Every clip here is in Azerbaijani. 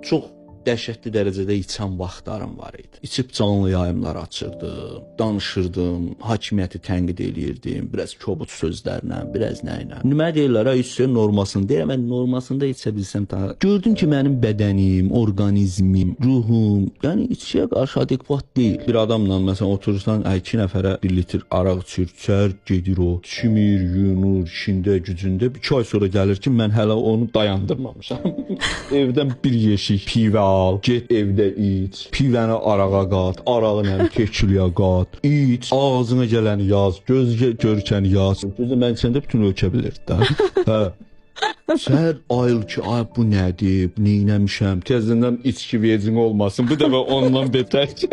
çox dəhşətli dərəcədə içən vaxtlarım var idi. İçib canlı yayımlar açırdım, danışırdım, hakimiyyəti tənqid eləyirdim, biraz kobud sözlərlə, biraz nə ilə. Nə deyirlər, içsə normasını deyirəm, mən normasında içə bilsəm daha. Gördüm ki, mənim bədənim, orqanizmim, ruhum, yəni içkiyə qarşı adekvat deyil. Bir adamla məsələn oturursan, 2 nəfərə 1 litr araq içər, gedir o, çimir, yunur, işində, gücündə. 2 ay sonra gəlir ki, mən hələ onu dayandırmamışam. Evdən bir yeşik pivə al, get evdə iç, pivəni arağa qat, arağı tekiliyə qat, iç, ağzına gələni yaz, gözə görkəni yaz. Gözə mən içəndə bütün ölkə bilirdi də. Hə. Səhər ayıl ki, ay bu nədir, neynəmişəm, təzədən içki vecin olmasın, bu dəfə ondan betər ki.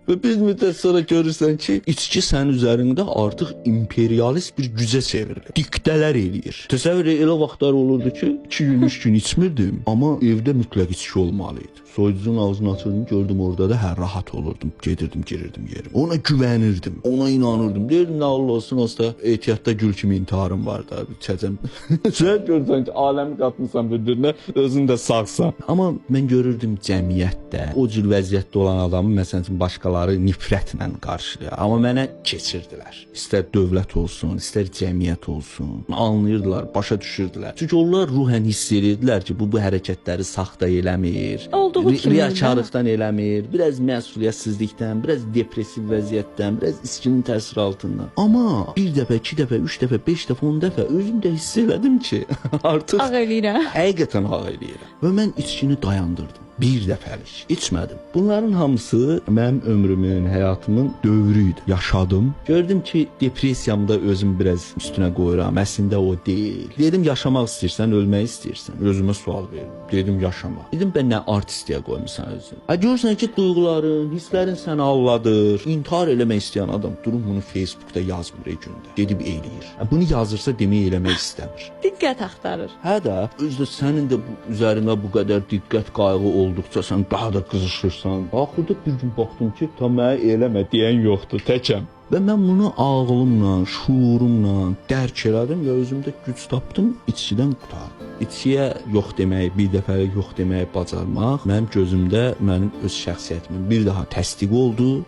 Və bir müddət sonra görürsən ki, içki sənin üzərində artıq imperialist bir gücə çevrilir. Diktələr eləyir. Təsəvvür elə vaxtlar olurdu ki, 2 gün, 3 gün içmirdim, amma evdə mütləq içki olmalı idi. Soyucunun ağzını açırdım, gördüm orada da hər rahat olurdum. Gedirdim, girirdim yerim. Ona güvənirdim, ona inanırdım. Deyirdim, nə olsun, olsa ehtiyatda gül kimi intiharım var da, içəcəm. Sən görürsən ki, aləmi qatmısan bir-birinə, özün də sağsan. Amma mən görürdüm cəmiyyətdə o cür vəziyyətdə olan adamı məsələn başqaları nifrətlə qarşılayır. Amma mənə keçirdilər. İstər dövlət olsun, istər cəmiyyət olsun. Anlayırdılar, başa düşürdülər. Çünki onlar ruhən hiss edirdilər ki, bu hərəkətləri saxta eləmir. Riyakarlıqdan eləmir, biraz məsuliyyətsizlikdən, biraz depressiv vəziyyətdən, biraz içkinin təsiri altından. Amma 1 dəfə, 2 dəfə, 3 dəfə, 5 dəfə, 10 dəfə özümdə hiss elədim ki, artıq ağ eləyirəm. Həqiqətən ağ eləyirəm. Və mən içkini dayandırdım. 1 dəfəlik içmədim. Bunların hamısı mənim ömrümün, həyatımın dövrü idi. Yaşadım. Gördüm ki, depressiyamda özüm biraz üstünə qoyuram. Əslində o deyil. Dedim, yaşamaq istəyirsən, ölmək istəyirsən. Özümə sual verdim. Dedim, yaşamaq. Dedim, mən nə artistliyə qoymusan özünü? Görürsən ki, duyğuların, hisslərin səni avladır. İntihar eləmək istəyən adam durun bunu Facebookda yazmır gündə. Gedib eləyir. Bunu yazırsa demək eləmək istəmir. Diqqət axtarır. Hə də, özdə sənin də üzərində bu qədər diqqət qayğı olduqca sən daha da qızışırsan. Axırda bir gün baxdım ki, tam mənə eləmə deyən yoxdur, təkəm. Və mən bunu ağlımla, şuurumla dərk elədim və özümdə güc tapdım, içkidən qurtardım. İçkiyə yox deməyi, bir dəfəlik yox deməyi bacarmaq mənim gözümdə mənim öz şəxsiyyətimin bir daha təsdiq oldu.